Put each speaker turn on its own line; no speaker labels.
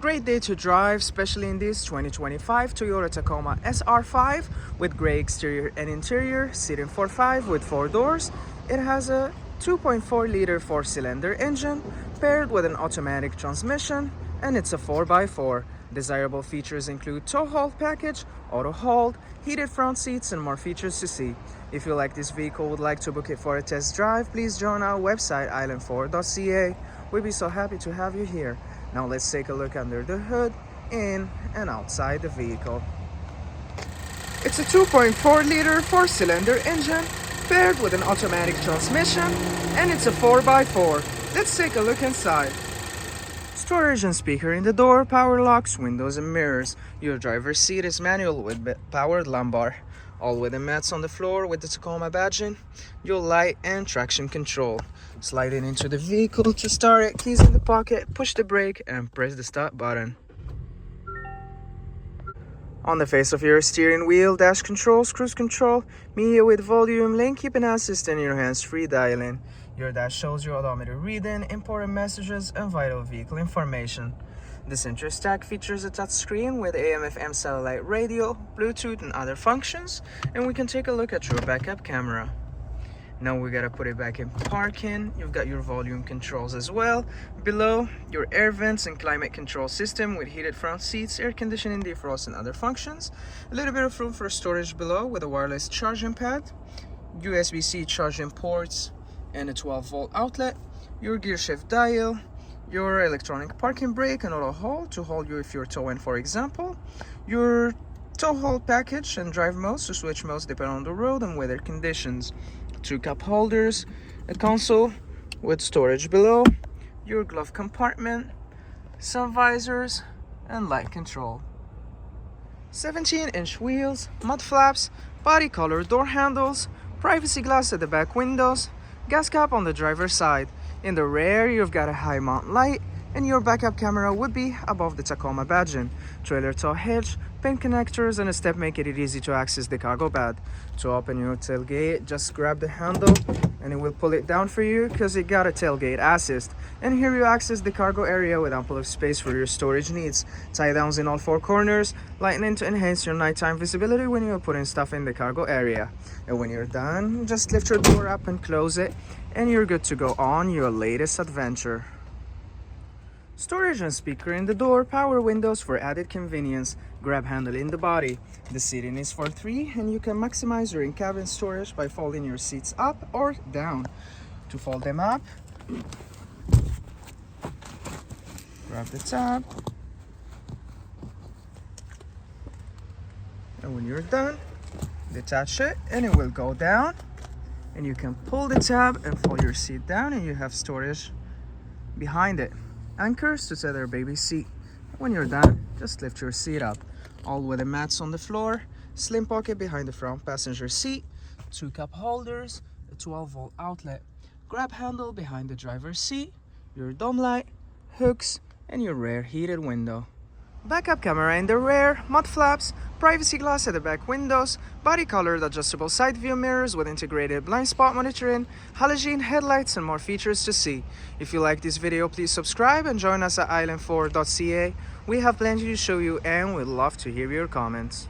Great day to drive, especially in this 2025 Toyota Tacoma SR5 with gray exterior and interior, seating for 5 with 4 doors. It has a 2.4-liter 4-cylinder engine paired with an automatic transmission, and it's a 4x4. Desirable features include tow haul package, auto hold, heated front seats, and more features to see. If you like this vehicle, would like to book it for a test drive, please join our website island4.ca. We'd be so happy to have you here. Now let's take a look under the hood, in and outside the vehicle. It's a 2.4-liter 4-cylinder engine paired with an automatic transmission, and it's a 4x4. Let's take a look inside. Storage and speaker in the door, power locks, windows and mirrors. Your driver's seat is manual with powered lumbar. All wooden mats on the floor with the Tacoma badging. Your light and traction control. Sliding into the vehicle to start it, keys in the pocket, push the brake and press the start button. On the face of your steering wheel, dash controls, cruise control, media with volume, lane keeping assist, and your hands-free dialing. Your dash shows your odometer reading, important messages, and vital vehicle information. The center stack features a touchscreen with AM/FM satellite radio, Bluetooth, and other functions, and we can take a look at your backup camera. Now we gotta put it back in parking. You've got your volume controls as well. Below, your air vents and climate control system with heated front seats, air conditioning, defrost, and other functions. A little bit of room for storage below with a wireless charging pad, USB-C charging ports, and a 12-volt outlet. Your gear shift dial, your electronic parking brake and auto hold to hold you if you're towing, for example. Your tow hold package and drive modes to switch modes depending on the road and weather conditions. 2 cup holders, a console with storage below, your glove compartment, sun visors, and light control. 17-inch wheels, mud flaps, body color door handles, privacy glass at the back windows, gas cap on the driver's side. In the rear, you've got a high mount light, and your backup camera would be above the Tacoma badging. Trailer tow hitch, pin connectors, and a step make it easy to access the cargo bed. To open your tailgate, just grab the handle and it will pull it down for you because it got a tailgate assist. And here you access the cargo area with ample of space for your storage needs. Tie downs in all 4 corners, lightning to enhance your nighttime visibility when you're putting stuff in the cargo area. And when you're done, just lift your door up and close it, and you're good to go on your latest adventure. Storage and speaker in the door, power windows for added convenience, grab handle in the body. The seating is for 3, and you can maximize your in-cabin storage by folding your seats up or down. To fold them up, grab the tab, and when you're done, detach it and it will go down, and you can pull the tab and fold your seat down, and you have storage behind it. Anchors to tether baby seat. When you're done, just lift your seat up. All wooden mats on the floor, slim pocket behind the front passenger seat, 2 cup holders, a 12-volt outlet, grab handle behind the driver's seat, your dome light, hooks, and your rear heated window. Backup camera in the rear, mud flaps, privacy glass at the back windows, body colored adjustable side view mirrors with integrated blind spot monitoring, halogen headlights, and more features to see. If you like this video, please subscribe and join us at island4.ca. We have plenty to show you and we'd love to hear your comments.